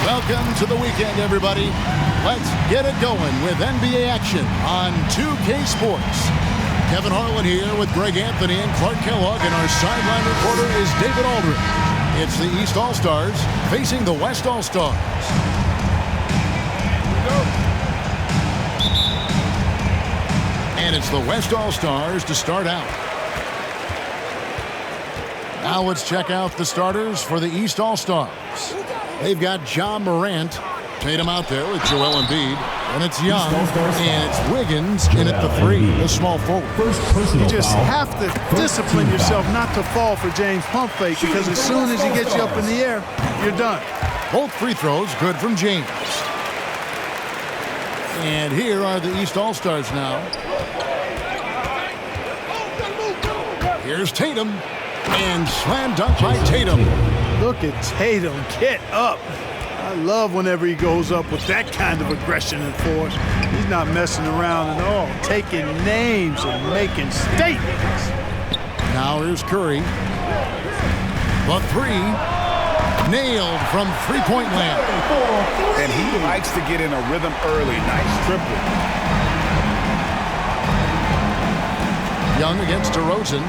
Welcome to the weekend, everybody. Let's get it going with NBA action on 2K Sports. Kevin Harlan here with Greg Anthony and Clark Kellogg, and our sideline reporter is David Aldridge. It's the East All-Stars facing the West All-Stars. And it's the West All-Stars to start out. Now let's check out the starters for the East All-Stars. They've got Ja Morant, Tatum out there with Joel Embiid, and it's Young, and it's Wiggins in at the 3, the small forward. You just have to discipline yourself not to fall for James' pump fake, because as soon as he gets you up in the air, you're done. Both free throws good from James. And here are the East All-Stars now. Here's Tatum, and slam dunk by Tatum. Look at Tatum, get up. I love whenever he goes up with that kind of aggression and force. He's not messing around at all, taking names and making statements. Now here's Curry. The 3, nailed from three-point land. And he likes to get in a rhythm early. Nice triple. Young against DeRozan.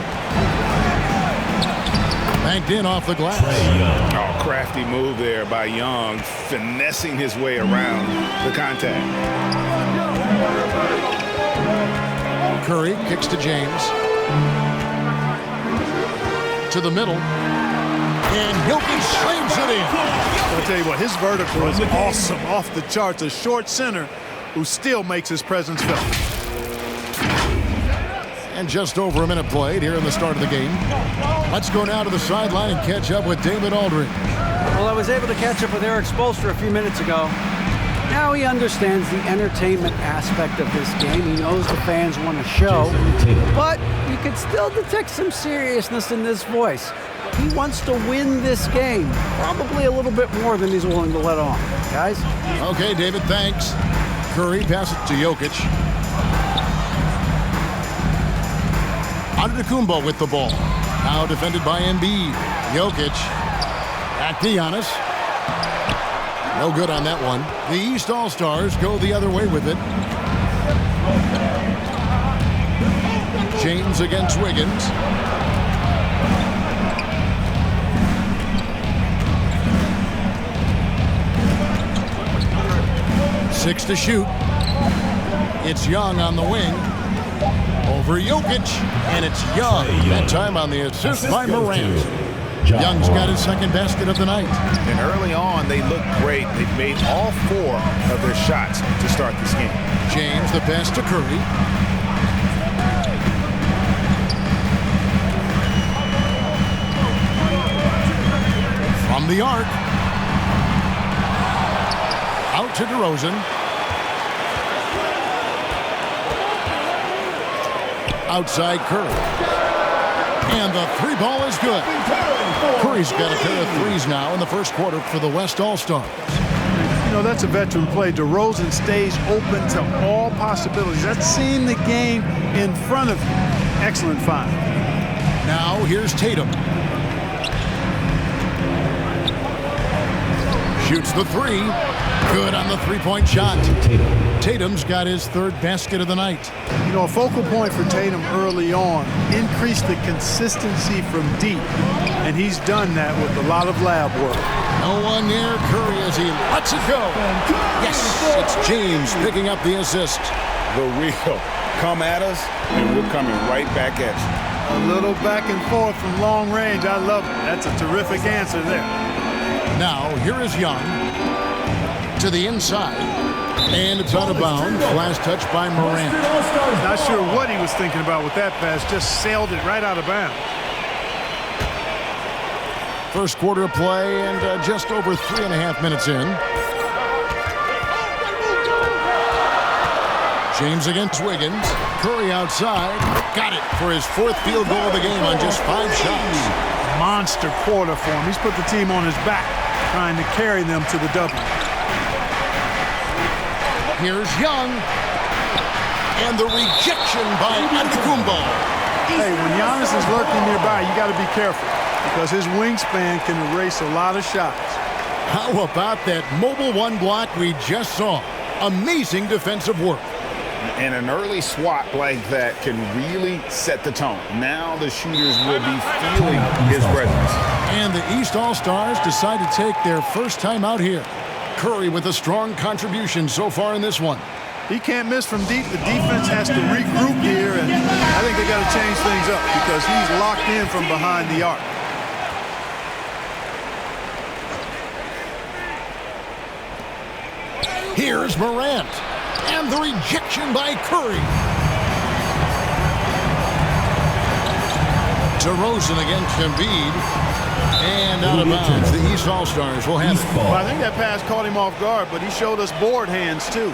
Banked in off the glass. Oh, crafty move there by Young, finessing his way around the contact. Curry kicks to James. To the middle. And Jokic slams it in. I'll tell you what, his vertical is awesome, off the charts. A short center who still makes his presence felt. And just over a minute played here in the start of the game. Let's go now to the sideline and catch up with David Aldridge. Well, I was able to catch up with Eric Spoelstra a few minutes ago. Now he understands the entertainment aspect of this game. He knows the fans want a show, but you could still detect some seriousness in this voice. He wants to win this game, probably a little bit more than he's willing to let on. Guys? Okay, David, thanks. Curry passes to Jokic. Antetokounmpo with the ball. Now defended by Embiid. Jokic. Back to Giannis. No good on that one. The East All-Stars go the other way with it. James against Wiggins. Six to shoot. It's Young on the wing. Over Jokic, and it's Young. That time on the assist by Morant. Young's got his second basket of the night. And early on, they look great. They've made all 4 of their shots to start this game. James, the pass to Curry. From the arc. Out to DeRozan. Outside Curry. And the 3 ball is good. Curry's got a pair of 3s now in the first quarter for the West All-Stars. You know, that's a veteran play. DeRozan stays open to all possibilities. That's seeing the game in front of you. Excellent find. Now here's Tatum. Shoots the 3. Good on the 3-point shot. Tatum's got his 3rd basket of the night. You know, a focal point for Tatum early on, increase the consistency from deep. And he's done that with a lot of lab work. No one near Curry as he lets it go. Yes, it's James picking up the assist. The real. Come at us, and we're coming right back at you. A little back and forth from long range. I love it. That's a terrific answer there. Now, here is Young. To the inside. And it's out of bounds. Last touch by Morant. Not sure what he was thinking about with that pass. Just sailed it right out of bounds. First quarter of play and just over 3.5 minutes in. James against Wiggins. Curry outside. Got it for his 4th field goal of the game on just 5 shots. Monster quarter for him. He's put the team on his back, trying to carry them to the W. Here's Young. And the rejection by Antetokounmpo. Hey, when Giannis is lurking nearby, you got to be careful because his wingspan can erase a lot of shots. How about that mobile one block we just saw? Amazing defensive work. And an early swat like that can really set the tone. Now the shooters will be feeling his presence. And the East All-Stars decide to take their first time out here. Curry with a strong contribution so far in this one. He can't miss from deep. The defense has to regroup here, and I think they got to change things up because he's locked in from behind the arc. Here's Morant. And the rejection by Curry. DeRozan against Embiid. And out of bounds. The East All-Stars will have it. Well, I think that pass caught him off guard, but he showed us board hands, too.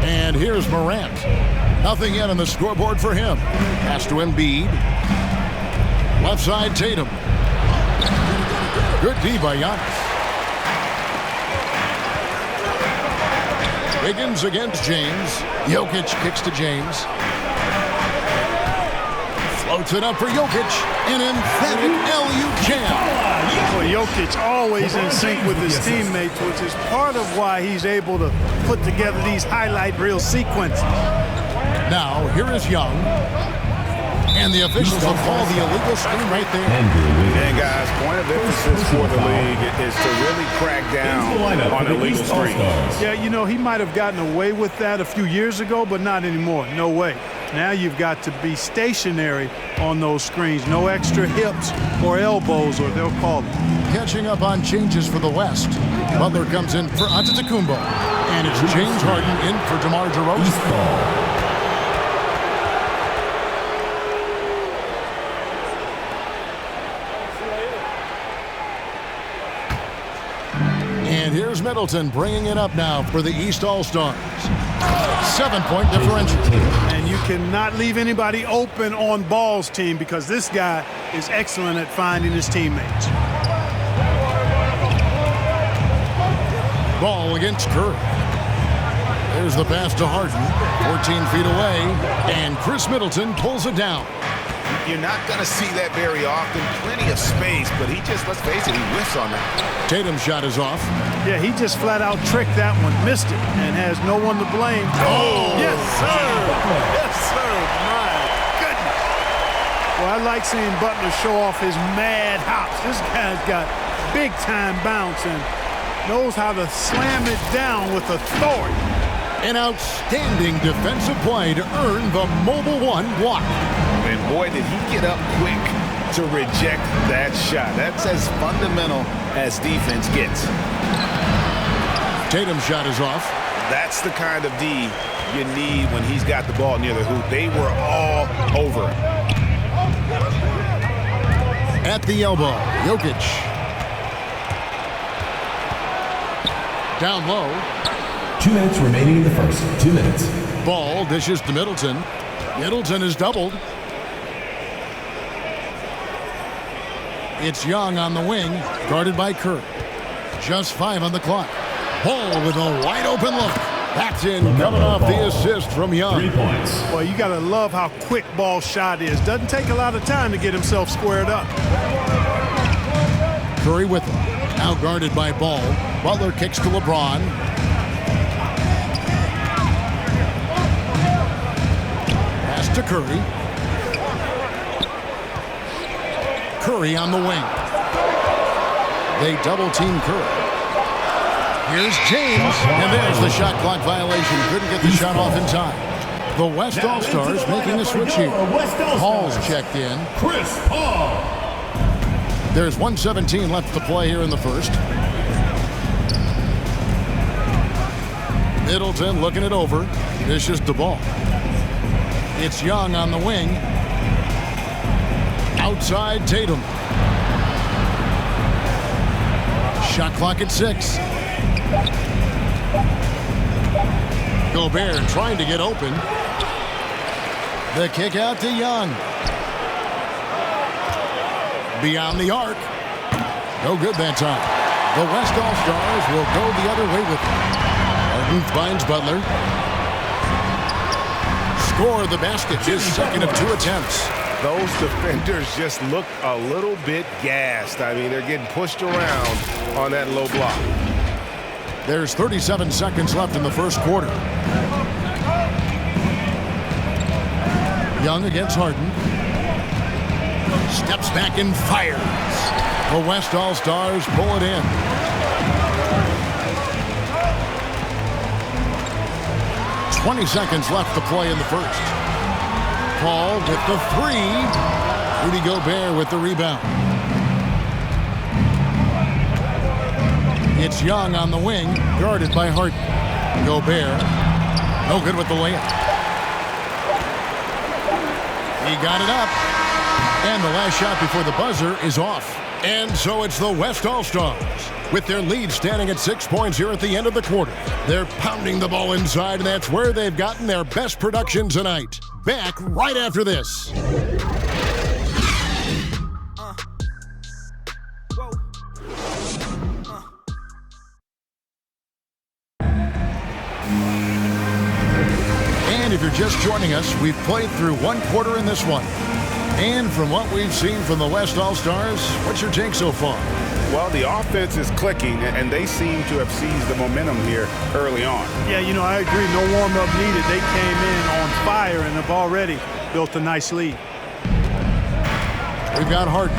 And here's Morant. Nothing yet on the scoreboard for him. Pass to Embiid. Left side, Tatum. Good D by Giannis. Wiggins against James. Jokic kicks to James. Floats it up for Jokic. An emphatic LU jam. Well, Jokic always in sync with his teammates, which is part of why he's able to put together these highlight reel sequences. Now, here is Young. And the officials will call the illegal screen right there. And guys, point of emphasis for the league is to really crack down on illegal screens. Yeah, you know, he might have gotten away with that a few years ago, but not anymore. No way. Now you've got to be stationary on those screens. No extra hips or elbows, or they'll call it. Catching up on changes for the West. Butler comes in for Antetokounmpo. And it's James Harden in for DeMar DeRozan. And here's Middleton bringing it up now for the East All-Stars. 7-point differential. And you cannot leave anybody open on Ball's team because this guy is excellent at finding his teammates. Ball against Curry. There's the pass to Harden. 14 feet away. And Chris Middleton pulls it down. You're not going to see that very often. Plenty of space, but he just, let's face it, he whiffs on that. Tatum's shot is off. Yeah, he just flat out tricked that one, missed it, and has no one to blame. Oh! Yes, sir! Yes, sir! My goodness! Well, I like seeing Butler show off his mad hops. This guy's got big-time bounce and knows how to slam it down with authority. An outstanding defensive play to earn the mobile one block. And boy, did he get up quick to reject that shot. That's as fundamental as defense gets. Tatum's shot is off. That's the kind of D you need when he's got the ball near the hoop. They were all over him. At the elbow, Jokic. Down low. 2 minutes remaining in the first. 2 minutes. Ball dishes to Middleton. Middleton is doubled. It's Young on the wing, guarded by Curry. Just 5 on the clock. Ball with a wide open look. That's in, coming off the assist from Young. 3 points. Well, you got to love how quick Ball's shot is. Doesn't take a lot of time to get himself squared up. Curry with him. Now guarded by Ball. Butler kicks to LeBron. Pass to Curry. Curry on the wing. They double-team Curry. Here's James, and there's the shot clock violation. Couldn't get the shot off in time. The West All-Stars making a switch here. Paul's checked in. Chris Paul. There's 1:17 left to play here in the first. Middleton looking it over. Dishes the ball. It's Young on the wing. Outside Tatum. Shot clock at 6. Gobert trying to get open. The kick out to Young. Beyond the arc. No good that time. The West All-Stars will go the other way with it. Harden finds Butler. Score the basket, his second of 2 attempts. Those defenders just look a little bit gassed. I mean, they're getting pushed around on that low block. There's 37 seconds left in the first quarter. Young against Harden. Steps back and fires. The West All-Stars pull it in. "20 seconds left to play in the first. Paul with the three. Rudy Gobert with the rebound. It's Young on the wing, guarded by Harden. Gobert, no good with the layup. He got it up. And the last shot before the buzzer is off. And so it's the West All-Stars with their lead standing at 6 points here at the end of the quarter. They're pounding the ball inside, and that's where they've gotten their best production tonight. Back right after this. And if you're just joining us, we've played through one quarter in this one. And from what we've seen from the West All-Stars, what's your take so far? Well, the offense is clicking, and they seem to have seized the momentum here early on. Yeah, you know, I agree. No warm-up needed. They came in on fire and have already built a nice lead. We've got Harden.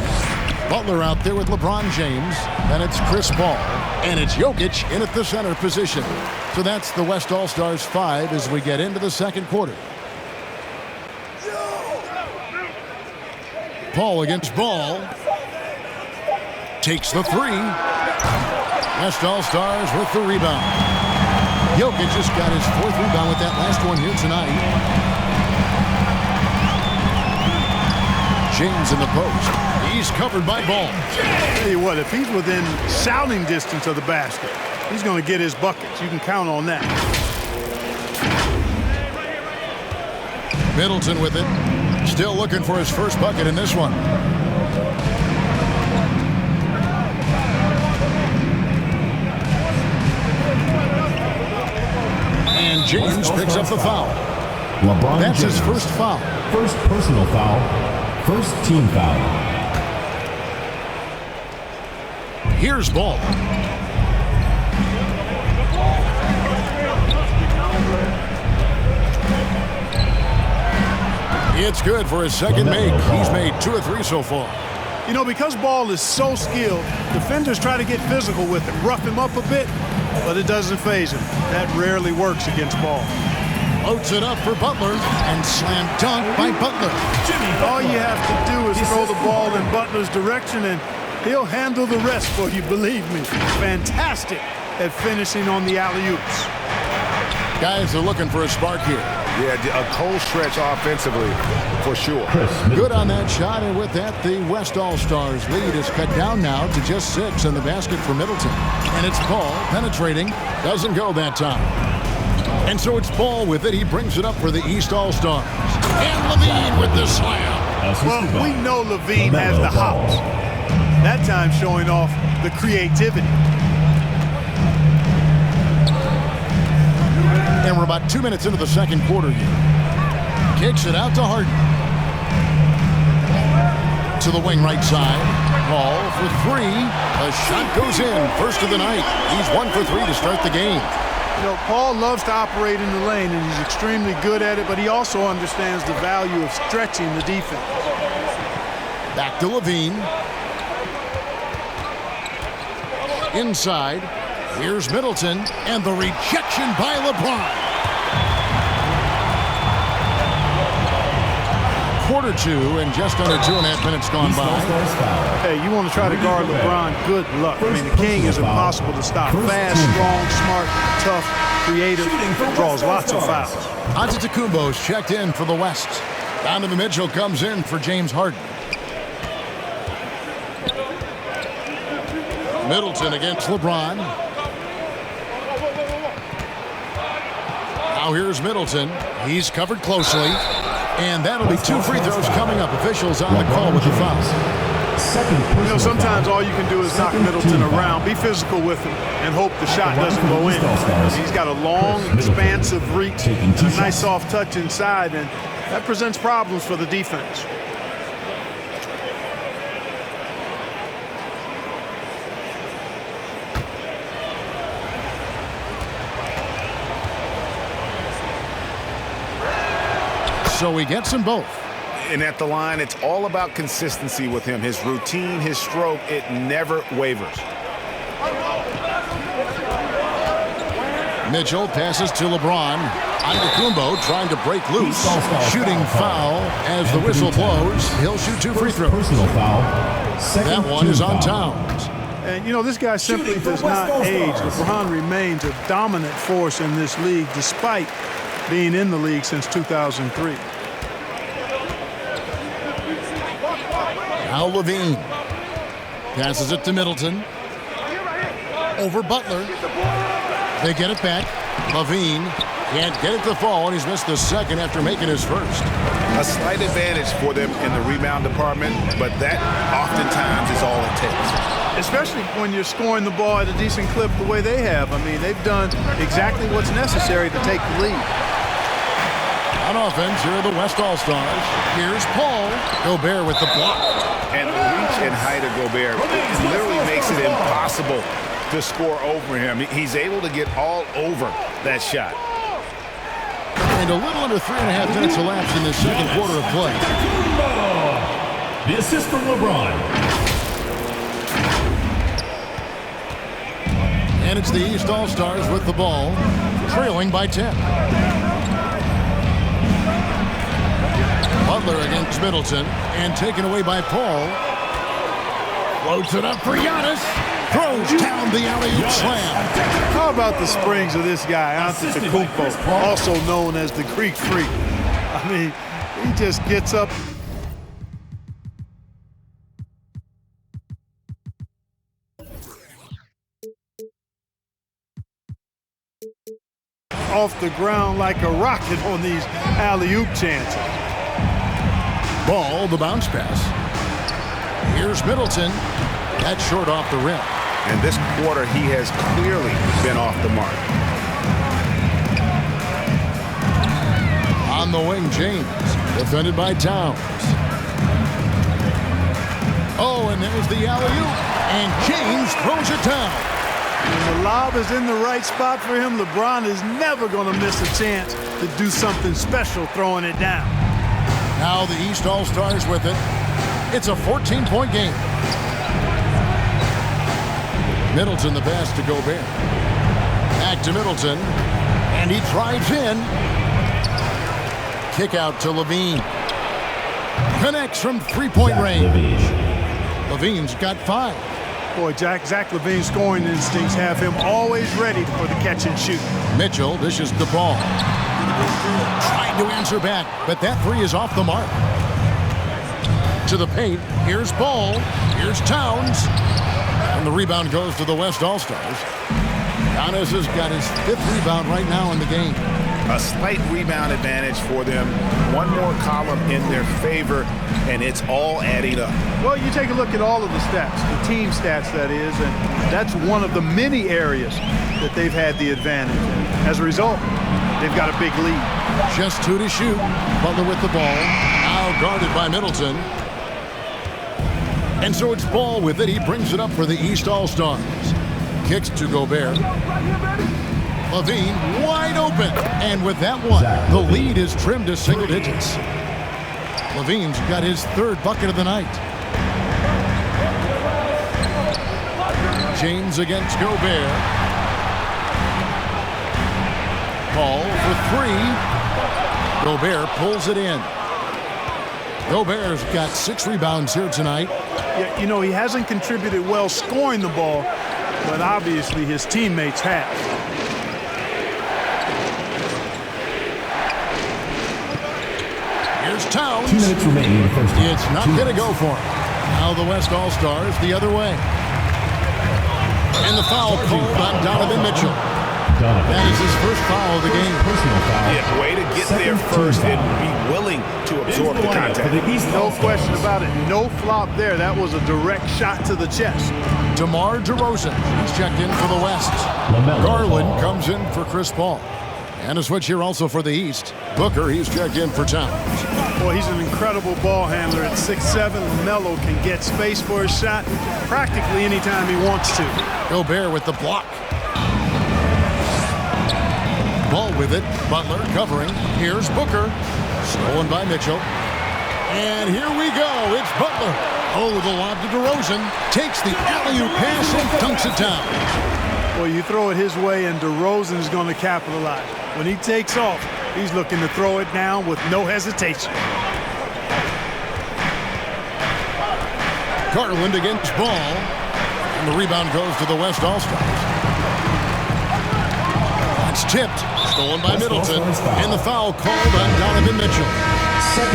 Butler out there with LeBron James. Then it's Chris Paul. And it's Jokic in at the center position. So that's the West All-Stars 5 as we get into the second quarter. Paul against Ball. Takes the three. West All-Stars with the rebound. Jokic just got his 4th rebound with that last one here tonight. James in the post. He's covered by Ball. Tell you what, if he's within shouting distance of the basket, he's going to get his buckets. You can count on that. Middleton with it. Still looking for his first bucket in this one. And James picks up the foul. LeBron That's James. his first foul. First personal foul. First team foul. Here's Ball. It's good for his second make. He's made 2 or 3 so far. You know, because Ball is so skilled, defenders try to get physical with him, rough him up a bit, but it doesn't faze him. That rarely works against Ball. Floats it up for Butler and slam dunk by Butler. All you have to do is throw the ball in Butler's direction and he'll handle the rest for you, believe me. Fantastic at finishing on the alley-oops. Guys are looking for a spark here. Yeah, a cold stretch offensively, for sure. Good on that shot, and with that, the West All-Stars lead is cut down now to just 6 in the basket for Middleton. And it's Paul penetrating. Doesn't go that time. And so it's Paul with it. He brings it up for the East All-Stars. And Levine with the slam. Well, we know Levine has the hops. That time showing off the creativity. And we're about 2 minutes into the second quarter here. Kicks it out to Harden. To the wing right side. Paul for 3. A shot goes in. First of the night. He's 1 for 3 to start the game. You know, Paul loves to operate in the lane, and he's extremely good at it, but he also understands the value of stretching the defense. Back to Levine. Inside. Here's Middleton, and the rejection by LeBron. Quarter 2, and just under 2.5 minutes gone by. Hey, you want to try to guard LeBron, good luck. I mean, the king is impossible to stop. Fast, strong, smart, tough, creative, draws lots of fouls. Antetokounmpo's checked in for the West. Donovan Mitchell comes in for James Harden. Middleton against LeBron. Now here's Middleton. He's covered closely. And that'll be 2 free throws coming up. Officials on the call with the foul. You know, sometimes all you can do is knock Middleton around, be physical with him, and hope the shot doesn't go in. He's got a long, expansive reach, a nice soft touch inside, and that presents problems for the defense. so he gets them both. And at the line, it's all about consistency with him. His routine, his stroke, it never wavers. Mitchell passes to LeBron. Antetokounmpo trying to break loose. Shooting foul as the whistle blows. He'll shoot 2 free throws. Personal foul. That one is on Towns. And, you know, this guy simply does not age. LeBron remains a dominant force in this league despite being in the league since 2003. Now Levine passes it to Middleton. Over Butler. They get it back. Levine can't get it to fall, and he's missed the second after making his first. A slight advantage for them in the rebound department, but that oftentimes is all it takes. Especially when you're scoring the ball at a decent clip the way they have. I mean, they've done exactly what's necessary to take the lead. On offense, here are the West All-Stars. Here's Paul. Gobert with the block. And the reach and height of Gobert literally makes it impossible to score over him. He's able to get all over that shot. And a little under 3.5 minutes elapsed in the second quarter of play. The assist from LeBron. And it's the East All-Stars with the ball, trailing by 10. Butler against Middleton, and taken away by Paul. Floats it up for Giannis. Throws down the alley-oop slam. How about the springs of this guy, Antetokounmpo, also known as the Greek Freak? I mean, he just gets up. Off the ground like a rocket on these alley-oop chances. Ball, the bounce pass. Here's Middleton. That's short off the rim. And this quarter, he has clearly been off the mark. On the wing, James. Defended by Towns. Oh, and there's the alley-oop. And James throws it down. When the lob is in the right spot for him, LeBron is never going to miss a chance to do something special throwing it down. Now the East All-Stars with it. It's a 14-point game. Middleton the pass to Gobert. Back to Middleton. And he drives in. Kick out to Levine. Connects from three-point range. Levine's got 5. Boy, Zach LaVine's scoring instincts have him always ready for the catch and shoot. Mitchell dishes the ball. Trying to answer back, but that 3 is off the mark. To the paint. Here's Ball. Here's Towns. And the rebound goes to the West All-Stars. Giannis has got his 5th rebound right now in the game. A slight rebound advantage for them. One more column in their favor, and it's all adding up. Well, you take a look at all of the stats, the team stats, that is, and that's one of the many areas that they've had the advantage. And as a result, they've got a big lead. Just 2 to shoot. Butler with the ball. Now guarded by Middleton. And so it's Ball with it. He brings it up for the East All-Stars. Kicks to Gobert. Levine wide open. And with that one, the lead is trimmed to single digits. Levine's got his 3rd bucket of the night. James against Gobert. Ball for 3. Gobert pulls it in. Gobert's got 6 rebounds here tonight. Yeah, you know, he hasn't contributed well scoring the ball, but obviously his teammates have. Here's Towns. 2 minutes remaining in the first half. It's not going to go for him. Now the West All-Stars the other way. And the foul called on Donovan Mitchell. That is his first foul of the game. Personal foul. Yeah, way to get there first and be willing to absorb the contact. No question about it. No flop there. That was a direct shot to the chest. DeMar DeRozan, he's checked in for the West. Garland comes in for Chris Paul. And a switch here also for the East. Booker, he's checked in for Towns. Boy, he's an incredible ball handler at 6'7". LaMelo can get space for his shot practically anytime he wants to. Gobert with the block. Ball with it. Butler covering. Here's Booker. Stolen by Mitchell. And here we go. It's Butler. Oh, the lob to DeRozan. Takes the alley-oop pass and dunks it down. Well, you throw it his way, and DeRozan is going to capitalize. When he takes off, he's looking to throw it down with no hesitation. Garland against Ball. And the rebound goes to the West All-Stars. It's tipped. Stolen by Middleton. And the foul called on Donovan Mitchell.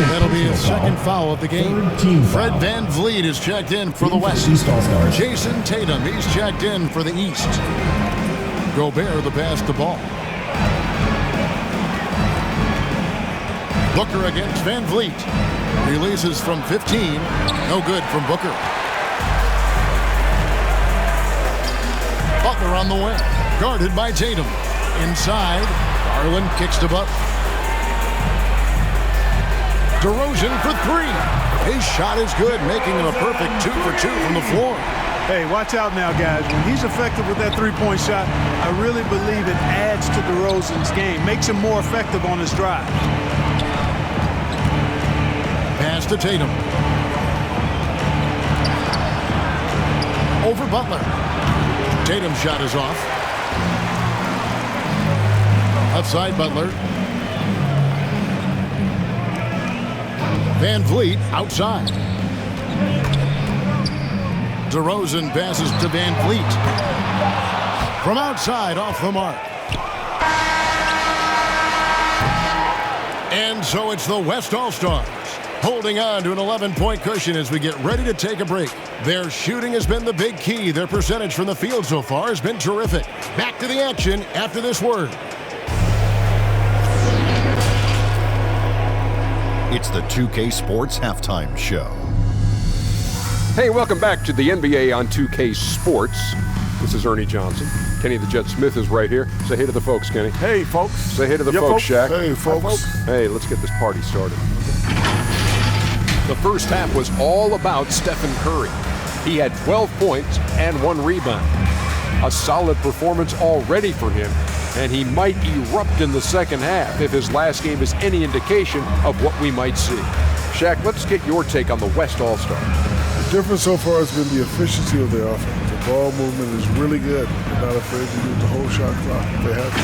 That'll be his second foul of the game. Fred VanVleet is checked in for the West. Jason Tatum, he's checked in for the East. Gobert the pass to Ball. Booker against VanVleet. Releases from 15. No good from Booker. Butler on the wing. Guarded by Tatum. Inside. Garland kicks to Butler. DeRozan for three. His shot is good, making him a perfect 2 for 2 from the floor. Hey, watch out now, guys. When he's effective with that three-point shot, I really believe it adds to DeRozan's game, makes him more effective on his drive. Pass to Tatum. Over Butler. Tatum's shot is off. Outside Butler. VanVleet outside. DeRozan passes to VanVleet. From outside, off the mark. And so it's the West All-Stars holding on to an 11-point cushion as we get ready to take a break. Their shooting has been the big key. Their percentage from the field so far has been terrific. Back to the action after this word. It's the 2K Sports Halftime Show. Hey, welcome back to the NBA on 2K Sports. This is Ernie Johnson. Kenny the Jet Smith is right here. Say hey to the folks, Kenny. Hey, folks. Say hey to the folks, Shaq. Hey, folks. Hey, let's get this party started. The first half was all about Stephen Curry. He had 12 points and 1 rebound. A solid performance already for him, and he might erupt in the second half if his last game is any indication of what we might see. Shaq, let's get your take on the West All-Star. The difference so far has been the efficiency of their offense. The ball movement is really good. They're not afraid to use the whole shot clock if they have to.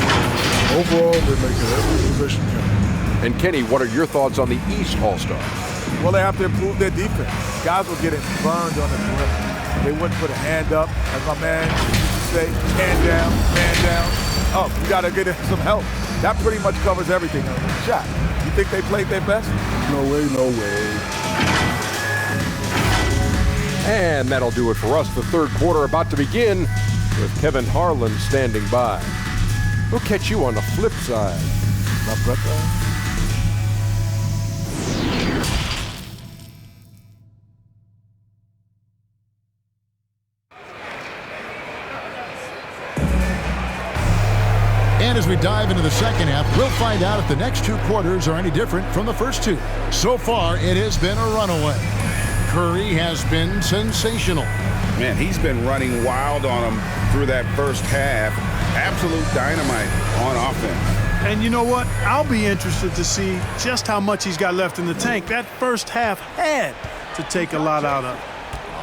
Overall, they're making every possession count. And Kenny, what are your thoughts on the East All-Star? Well, they have to improve their defense. Guys were getting burned on the perimeter. They wouldn't put a hand up, as my man used to say, hand down, up. You got to get some help. That pretty much covers everything. Shot. You think they played their best? No way, no way. And that'll do it for us. The third quarter about to begin with Kevin Harlan standing by. We'll catch you on the flip side. My brother. And as we dive into the second half, we'll find out if the next 2 quarters are any different from the first 2. So far, it has been a runaway. Curry has been sensational. Man, he's been running wild on him through that first half. Absolute dynamite on offense. And you know what? I'll be interested to see just how much he's got left in the tank. That first half had to take a lot out of.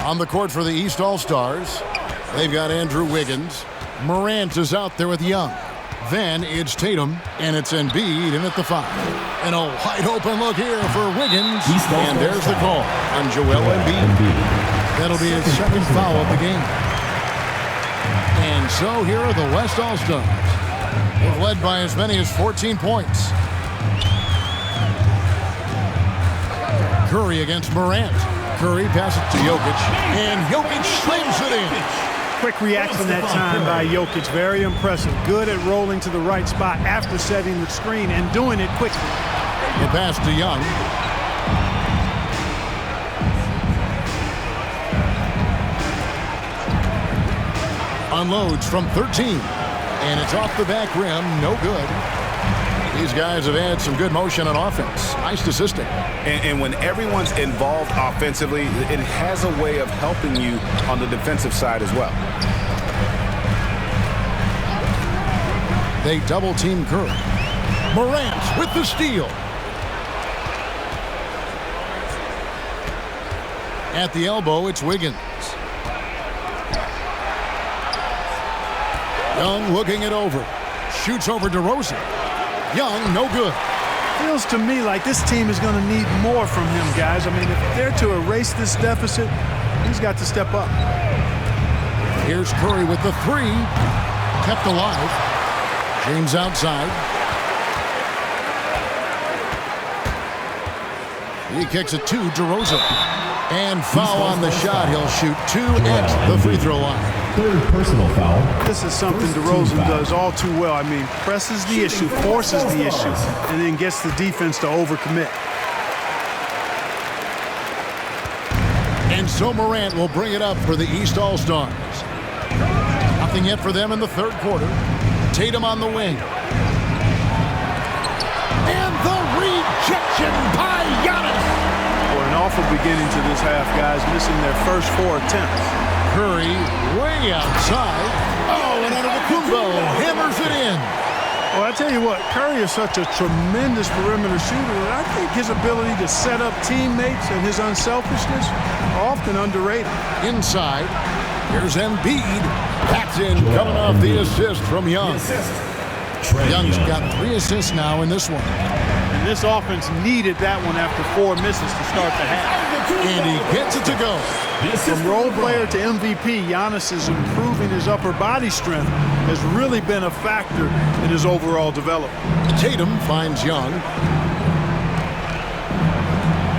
On the court for the East All-Stars, they've got Andrew Wiggins. Morant is out there with Young. Then it's Tatum, and it's Embiid in at the 5. And a wide-open look here for Wiggins. And there's the call on Joel Embiid. That'll be his second foul of the game. And so here are the West All-Stars. They've led by as many as 14 points. Curry against Morant. Curry passes to Jokic, and Jokic slams it in. Quick reaction that time by Jokic. Very impressive. Good at rolling to the right spot after setting the screen and doing it quickly. The pass to Young. Unloads from 13. And it's off the back rim. No good. These guys have had some good motion on offense. Nice assisting. And when everyone's involved offensively, it has a way of helping you on the defensive side as well. They double-team Curry. Morant with the steal. At the elbow, it's Wiggins. Young looking it over. Shoots over DeRozan. Young, no good. Feels to me like this team is going to need more from him, guys. I mean, if they're to erase this deficit, he's got to step up. Here's Curry with the three. Kept alive. James outside. He kicks it to DeRozan. And foul on the shot. He'll shoot 2 at the free throw line. Third personal foul. This is something DeRozan does all too well. I mean, presses the issue, forces the issue, and then gets the defense to overcommit. And so Morant will bring it up for the East All-Stars. Nothing yet for them in the third quarter. Tatum on the wing. And the rejection by Giannis. An awful beginning to this half, guys, missing their first 4 attempts. Curry way outside. Oh, and Antetokounmpo hammers it in. Well, I tell you what, Curry is such a tremendous perimeter shooter, and I think his ability to set up teammates and his unselfishness are often underrated. Inside, here's Embiid. Paxson coming off the assist from Young. Young's got 3 assists now in this one. And this offense needed that one after 4 misses to start the half. And he gets it to go. From role player to MVP, Giannis' improving his upper body strength has really been a factor in his overall development. Tatum finds Young.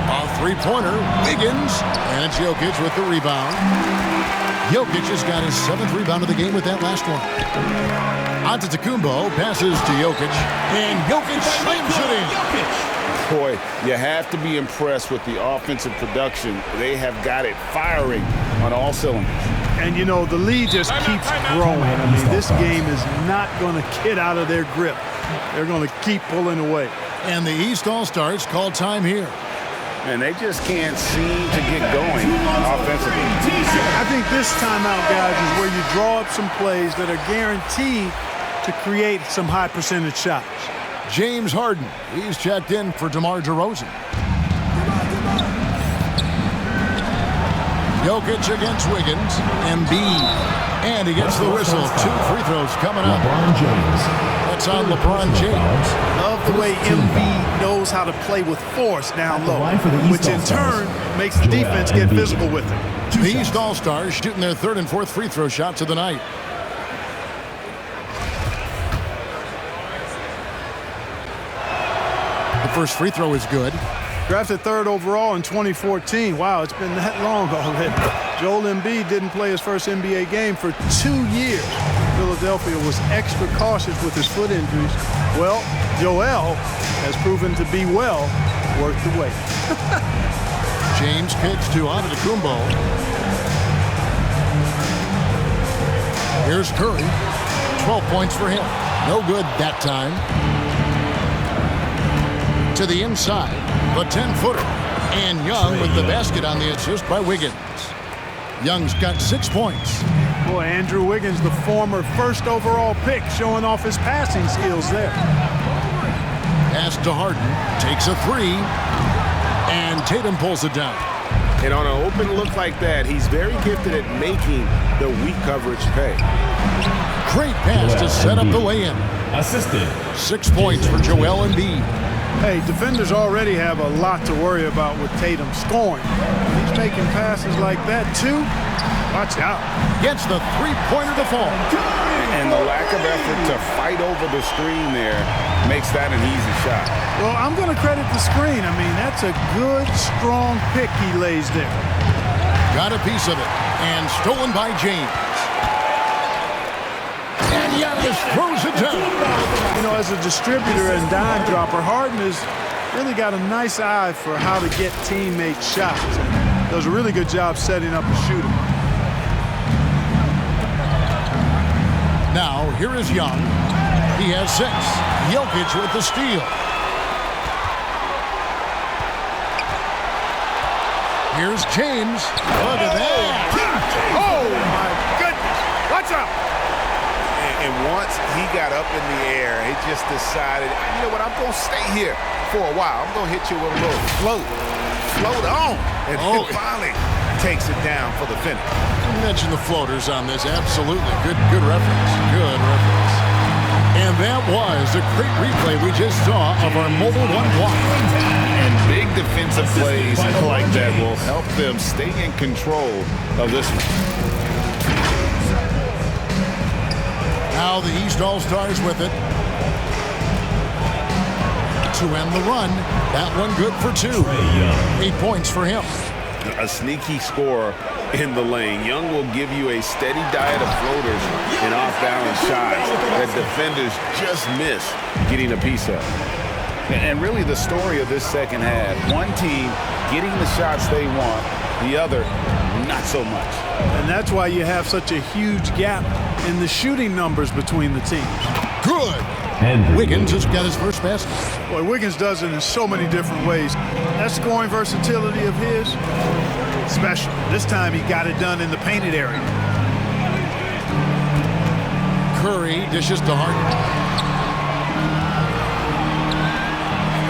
A three-pointer, Wiggins, and it's Jokic with the rebound. Jokic has got his 7th rebound of the game with that last one. Antetokounmpo passes to Jokic, and Jokic slams it in. Boy, you have to be impressed with the offensive production. They have got it firing on all cylinders. And, you know, the lead just keeps growing. I mean, this game is not going to get out of their grip. They're going to keep pulling away. And the East All-Stars call time here. And they just can't seem to get going offensively. I think this timeout, guys, is where you draw up some plays that are guaranteed to create some high percentage shots. James Harden, he's checked in for DeMar DeRozan. Jokic against Wiggins. Embiid. And he gets the whistle. 2 free throws coming up. LeBron James. That's on LeBron James. Love the way Embiid knows how to play with force down low, which in turn makes the defense get physical with him. The East All-Stars shooting their 3rd and 4th free throw shots of the night. The first free throw is good. Drafted 3rd overall in 2014. Wow, it's been that long already. Joel Embiid didn't play his first NBA game for 2 years. Philadelphia was extra cautious with his foot injuries. Well, Joel has proven to be well worth the wait. James kicks to Antetokounmpo. Here's Curry. 12 points for him. No good that time. To the inside, the 10-footer. And Young with the basket on the assist by Wiggins. Young's got 6 points. Boy, Andrew Wiggins, the former 1st overall pick, showing off his passing skills there. Pass to Harden, takes a 3, and Tatum pulls it down. And on an open look like that, he's very gifted at making the weak coverage pay. Great pass to set up the lay-in. Assisted. 6 points for Joel Embiid. Hey, defenders already have a lot to worry about with Tatum scoring. He's making passes like that, too. Watch out. Gets the three-pointer to fall. And the lack of effort to fight over the screen there makes that an easy shot. Well, I'm going to credit the screen. I mean, that's a good, strong pick he lays there. Got a piece of it. And stolen by James. And Giannis throws it down. You know, as a distributor and dime dropper, Harden has really got a nice eye for how to get teammates shots. Does a really good job setting up a shooter. Now, here is Young. He has 6. Jokic with the steal. Here's James. Look at that. Oh, my goodness. Watch out. And once he got up in the air, he just decided, you know what, I'm going to stay here for a while. I'm going to hit you with a little float. Float on. And then finally takes it down for the finish. You mentioned the floaters on this. Absolutely. Good reference. Good reference. And that was a great replay we just saw of our mobile one block. And big defensive plays like that will help them stay in control of this one. Now the East All-Stars with it. To end the run. That one good for 2. 8 points for him. A sneaky score in the lane. Young will give you a steady diet of floaters and off-balance shots that defenders just miss getting a piece of. And really the story of this second half, one team getting the shots they want, the other not so much. And that's why you have such a huge gap in the shooting numbers between the teams. Good. And Wiggins just got his first basket. Boy, Wiggins does it in so many different ways. That scoring versatility of his, special. This time he got it done in the painted area. Curry dishes to Harden.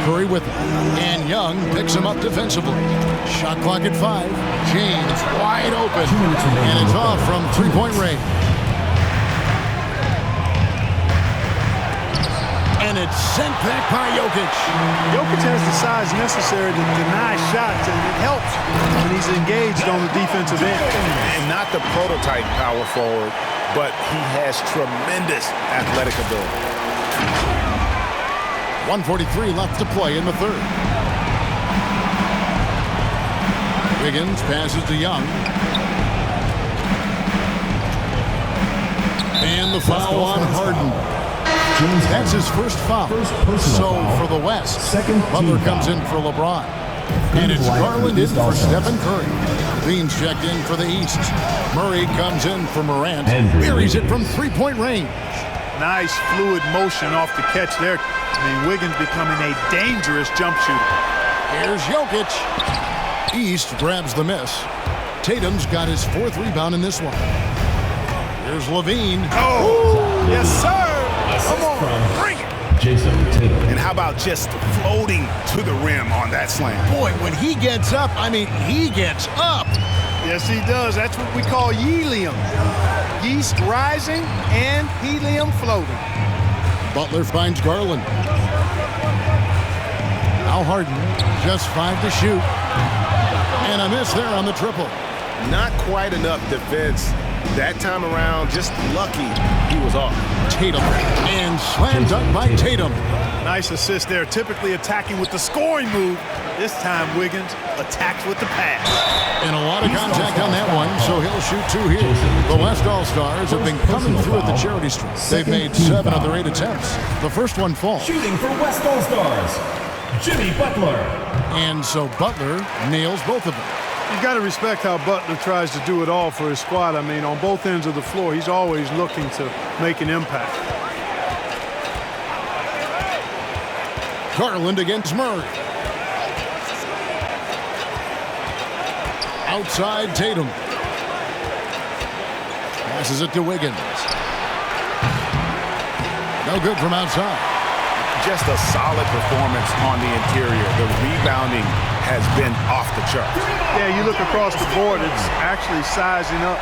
Curry with it. And Young picks him up defensively. Shot clock at 5. James wide open. And it's off from three-point range. And it's sent back by Jokic. Jokic has the size necessary to deny shots, and it helps when he's engaged on the defensive end. And not the prototype power forward, but he has tremendous athletic ability. 1:43 left to play in the third. Wiggins passes to Young. And the foul on Harden. That's his first foul. So for the West, Butler comes in for LeBron. And it's Garland in for Stephen Curry. Beans checked in for the East. Murray comes in for Morant. Buries it from three-point range. Nice fluid motion off the catch there. I mean, Wiggins becoming a dangerous jump shooter. Here's Jokic. East grabs the miss. Tatum's got his 4th rebound in this one. Here's Levine. Oh, yes, sir. Come on, bring it. Jason Tatum. And how about just floating to the rim on that slam? Boy, when he gets up, I mean, he gets up. Yes, he does. That's what we call helium. Yeast rising and helium floating. Butler finds Garland. Now Harden, just 5 to shoot. And a miss there on the triple. Not quite enough defense. That time around, just lucky he was off. Tatum, and slam dunk by Tatum. Nice assist there. Typically attacking with the scoring move. This time Wiggins attacks with the pass. And a lot of contact on that one, so he'll shoot 2 here. The West All-Stars have been coming through at the charity stripe. They've made 7 of their 8 attempts. The first one falls. Shooting for West All-Stars, Jimmy Butler. And so Butler nails both of them. You got to respect how Butler tries to do it all for his squad. I mean, on both ends of the floor, he's always looking to make an impact. Garland against Murray. Outside Tatum. Passes it to Wiggins. No good from outside. Just a solid performance on the interior. The rebounding has been off the charts. Yeah, you look across the board, it's actually sizing up,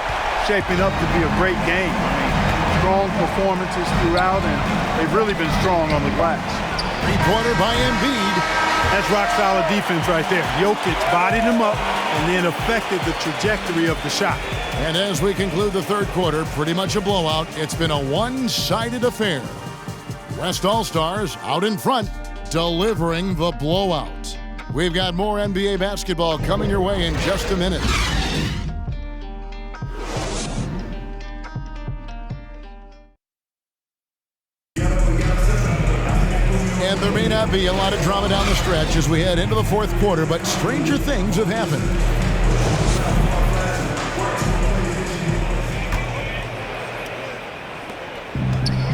shaping up to be a great game. I mean, strong performances throughout, and they've really been strong on the glass. 3-pointer by Embiid. That's rock-solid defense right there. Jokic bodied him up and then affected the trajectory of the shot. And as we conclude the third quarter, pretty much a blowout. It's been a one-sided affair. West All-Stars out in front, delivering the blowout. We've got more NBA basketball coming your way in just a minute. And there may not be a lot of drama down the stretch as we head into the fourth quarter, but stranger things have happened.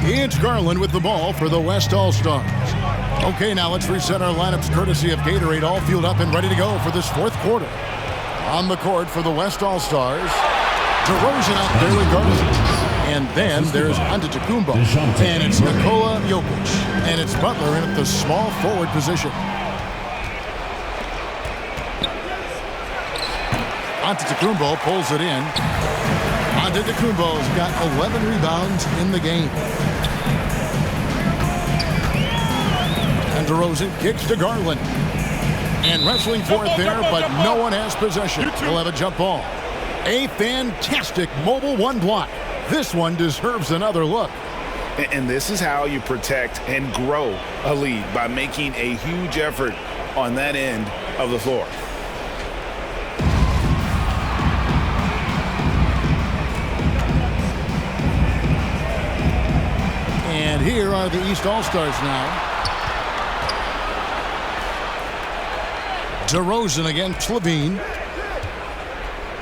It's Garland with the ball for the West All-Stars. Okay, now let's reset our lineups courtesy of Gatorade, all fueled up and ready to go for this fourth quarter. On the court for the West All-Stars, DeRozan out there with Garland. And then there's Antetokounmpo, and it's Nikola Jokic, and it's Butler in at the small forward position. Antetokounmpo pulls it in. Antetokounmpo's got 11 rebounds in the game. And DeRozan kicks to Garland. And wrestling for it there, but no one has possession. He'll have a jump ball. A fantastic mobile one block. This one deserves another look. And this is how you protect and grow a lead, by making a huge effort on that end of the floor. And here are the East All-Stars now. DeRozan against Levine.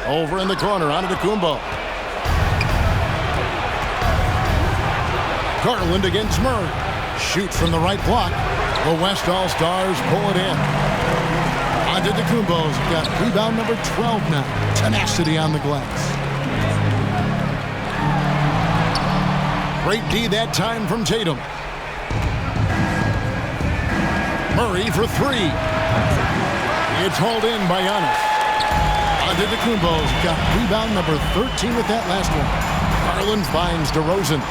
Over in the corner, Antetokounmpo. Garland against Murray. Shoot from the right block. The West All-Stars pull it in. Antetokounmpo's got rebound number 12 now. Tenacity on the glass. Great D that time from Tatum. Murray for three. It's hauled in by Giannis. Antetokounmpo's got rebound number 13 with that last one. Garland finds DeRozan.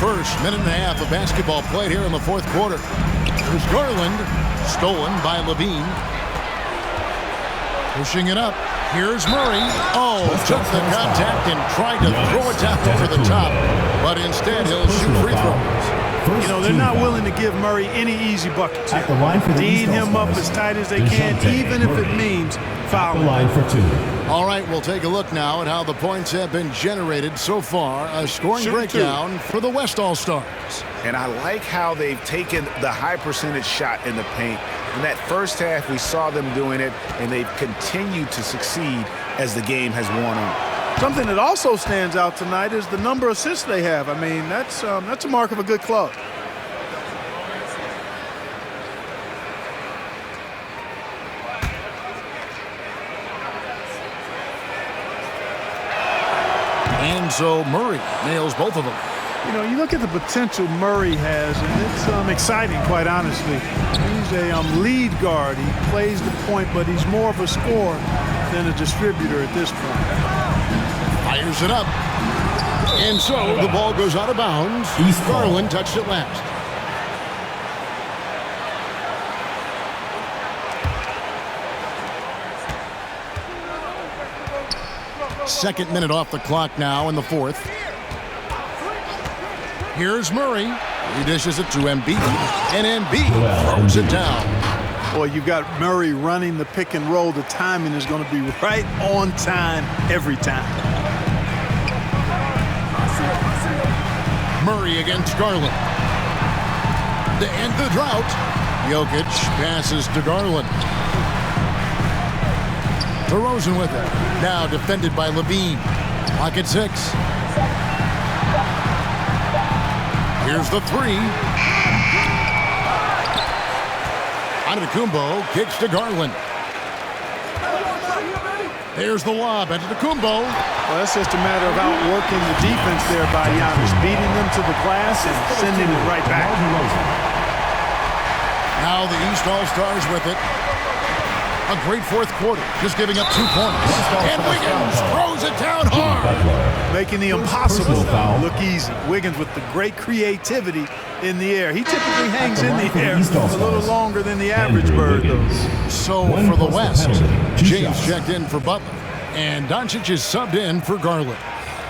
First minute and a half of basketball played here in the fourth quarter. There's Garland, stolen by Levine. Pushing it up. Here's Murray. Oh, took the contact and tried to throw it down over the top. But instead, he'll shoot free throws. You know, they're not willing to give Murray any easy buckets here. Dean him up as tight as they can, even if it means fouling. Line for two. All right, we'll take a look now at how the points have been generated so far. A scoring breakdown for the West All-Stars. And I like how they've taken the high percentage shot in the paint. In that first half, we saw them doing it, and they've continued to succeed as the game has worn on. Something that also stands out tonight is the number of assists they have. I mean, that's a mark of a good club. And so Murray nails both of them. You know, you look at the potential Murray has, and it's exciting, quite honestly. He's a lead guard. He plays the point, but he's more of a scorer than a distributor at this point. Fires it up. And so the ball goes out of bounds. Garland touched it last. Second minute off the clock now in the fourth. Here's Murray. He dishes it to Embiid. And Embiid throws it down. Boy, you've got Murray running the pick and roll. The timing is going to be right on time every time. Murray against Garland. To end the drought, Jokic passes to Garland. DeRozan with it. Now defended by Levine. Clock at 6. Here's the three. Antetokounmpo kicks to Garland. There's the lob. Antetokounmpo. Well, that's just a matter of outworking the defense there by Giannis, beating them to the glass and sending it right back. Now the East All-Stars with it. A great fourth quarter, just giving up 2 points. And Wiggins throws it down hard. Making the impossible look easy. Wiggins with the great creativity in the air. He typically hangs in the air a little longer than the average bird, though. So for the West, James checked in for Butler. And Doncic is subbed in for Garland.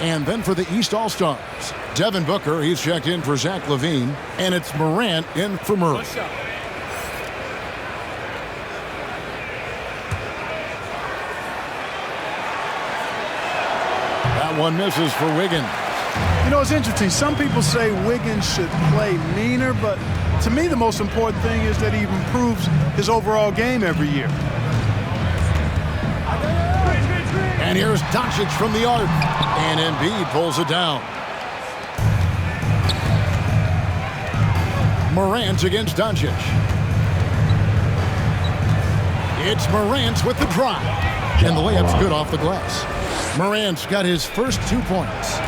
And then for the East All-Stars, Devin Booker, he's checked in for Zach LaVine. And it's Morant in for Murray. One misses for Wiggins. You know, it's interesting. Some people say Wiggins should play meaner, but to me the most important thing is that he improves his overall game every year. And here's Doncic from the arc. And Embiid pulls it down. Morant against Doncic. It's Morant with the drive. And the layup's good off the glass. Morant's got his first 2 points.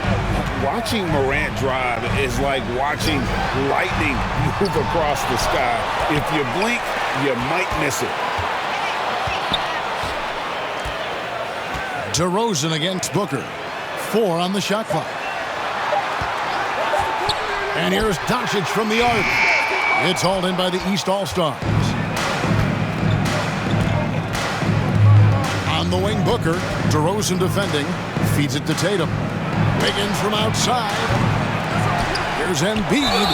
Watching Morant drive is like watching lightning move across the sky. If you blink, you might miss it. DeRozan against Booker. 4 on the shot clock. And here's Doncic from the arc. It's hauled in by the East All-Stars. On the wing, Booker. DeRozan defending. Feeds it to Tatum. Wiggins from outside. Here's Embiid.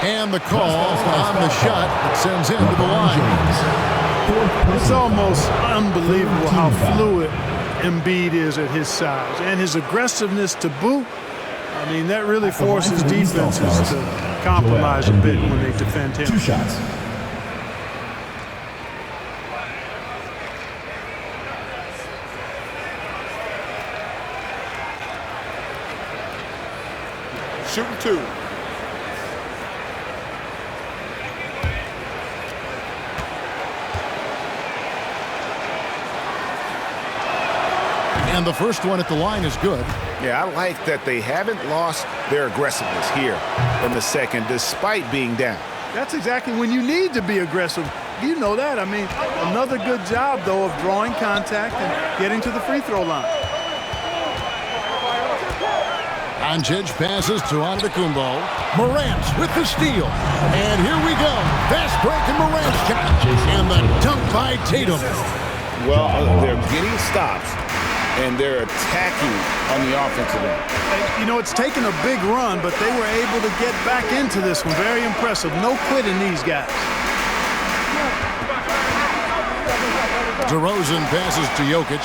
And the call on the shot that sends him to the line. It's almost unbelievable how fluid Embiid is at his size. And his aggressiveness to boot. I mean, that really forces defenses to compromise a bit when they defend him. 2 shots. Shooting 2. And the first one at the line is good. Yeah, I like that they haven't lost their aggressiveness here in the second, despite being down. That's exactly when you need to be aggressive. You know that. I mean, another good job, though, of drawing contact and getting to the free throw line. Doncic passes to Antetokounmpo. Morant with the steal. And here we go. Fast break in Morant's shot. And the dunk by Tatum. Well, they're getting stops, and they're attacking on the offensive end. You know, it's taken a big run, but they were able to get back into this one. Very impressive. No quitting these guys. DeRozan passes to Jokic.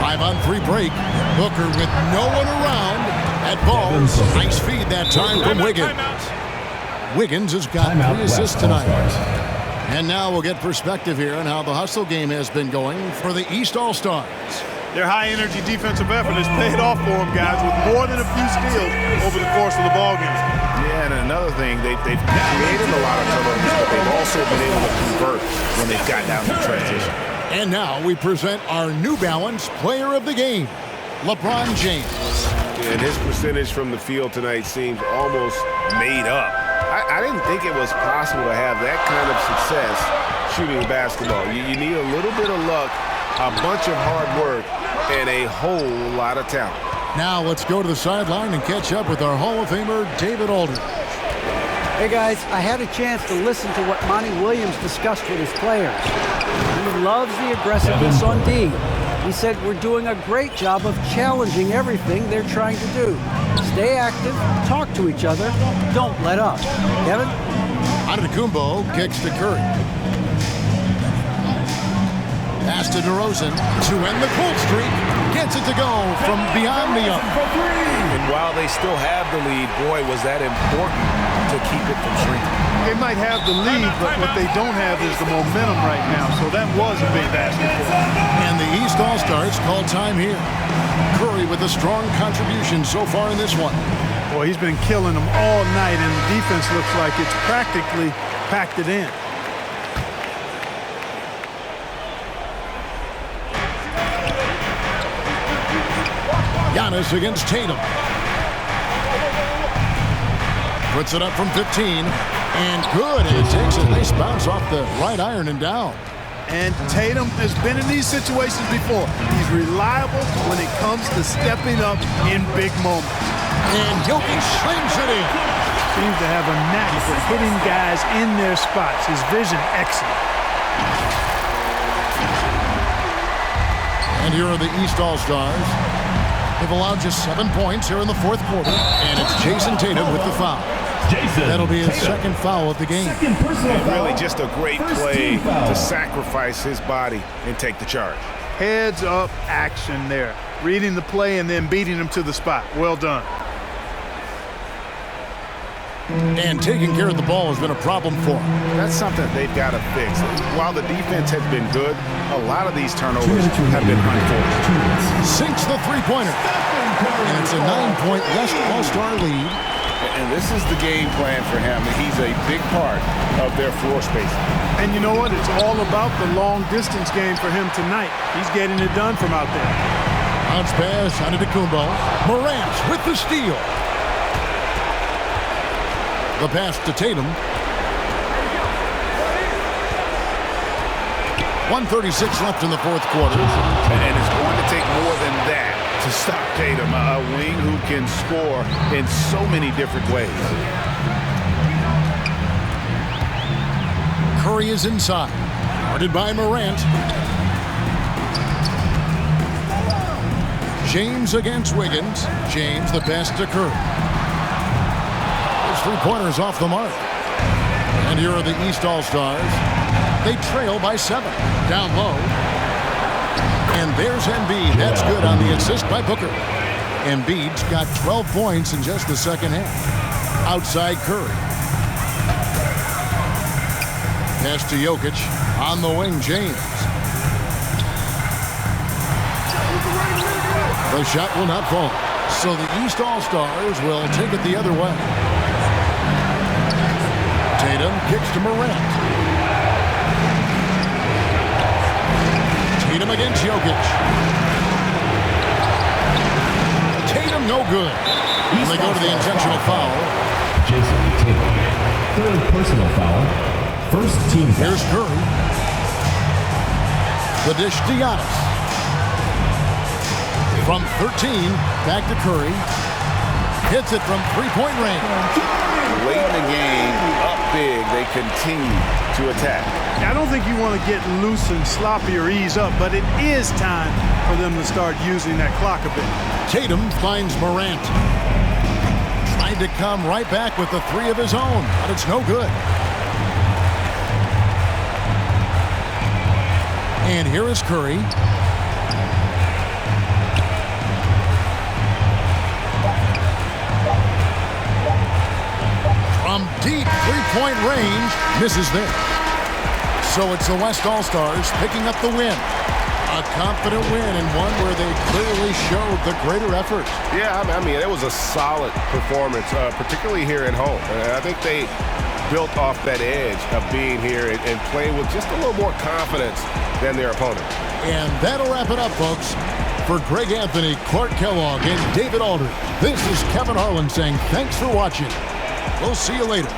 5-on-3 break. Booker with no one around at ball. Nice feed that time from Wiggins. Wiggins has got 3 assists tonight. And now we'll get perspective here on how the hustle game has been going for the East All-Stars. Their high-energy defensive effort has paid off for them, guys, with more than a few steals over the course of the ballgame. Yeah, and another thing, they've created a lot of turnovers, but they've also been able to convert when they've gotten out in transition. And now we present our New Balance Player of the Game, LeBron James. And his percentage from the field tonight seems almost made up. I didn't think it was possible to have that kind of success shooting basketball. You need a little bit of luck, a bunch of hard work, and a whole lot of talent. Now let's go to the sideline and catch up with our Hall of Famer, David Aldridge. Hey guys, I had a chance to listen to what Monty Williams discussed with his players. He loves the aggressiveness on D. He said we're doing a great job of challenging everything they're trying to do. Stay active, talk to each other, don't let up. Kevin? Antetokounmpo kicks to Curry. Pass to DeRozan to end the cold streak. Gets it to go from beyond the arc. And while they still have the lead, boy, was that important to keep it from shrinking. They might have the lead, but what they don't have is the momentum right now, so that was a big basket for them. And the East All-Stars call time here. Curry with a strong contribution so far in this one. Boy, he's been killing them all night, and the defense looks like it's practically packed it in. Giannis against Tatum. Puts it up from 15. And good. And it takes a nice bounce off the right iron and down. And Tatum has been in these situations before. He's reliable when it comes to stepping up in big moments. And Jokic slings it in. Seems to have a knack for hitting guys in their spots. His vision excellent. And here are the East All-Stars. They've allowed just 7 points here in the fourth quarter. And it's Jason Tatum with the foul. That'll be his second foul of the game. And really just a great play to sacrifice his body and take the charge. Heads up action there. Reading the play and then beating him to the spot. Well done. And taking care of the ball has been a problem for him. That's something they've got to fix. While the defense has been good, a lot of these turnovers have been unfortunate. Sinks the three-pointer. And it's a 9-point West All-Star lead. And this is the game plan for him. He's a big part of their floor spacing. And you know what? It's all about the long-distance game for him tonight. He's getting it done from out there. Bounce pass, Antetokounmpo. Morant with the steal. The pass to Tatum. 1:36 left in the fourth quarter. And it's going to take more than that to stop Tatum, a wing who can score in so many different ways. Curry is inside. Guarded by Morant. James against Wiggins. James the pass to Curry. His three-pointers off the mark. And here are the East All-Stars. They trail by 7. Down low. And there's Embiid. That's good on the assist by Booker. Embiid's got 12 points in just the second half. Outside Curry. Pass to Jokic. On the wing, James. The shot will not fall. So the East All-Stars will take it the other way. Tatum kicks to Morant. Tatum against Jokic. Tatum no good. And they go to the intentional foul. Jason Tatum. Third personal foul. First team foul. Here's Curry. The dish to Giannis. From 13, back to Curry. Hits it from three-point range. Late in the game, up big, they continue to attack. I don't think you want to get loose and sloppy or ease up, but it is time for them to start using that clock a bit. Tatum finds Morant. Tried to come right back with the three of his own, but it's no good. And here is Curry. From deep three-point range, misses there. So it's the West All-Stars picking up the win. A confident win and one where they clearly showed the greater effort. Yeah, I mean, it was a solid performance, particularly here at home. And I think they built off that edge of being here and playing with just a little more confidence than their opponent. And that'll wrap it up, folks. For Greg Anthony, Clark Kellogg, and David Aldridge, this is Kevin Harlan saying thanks for watching. We'll see you later.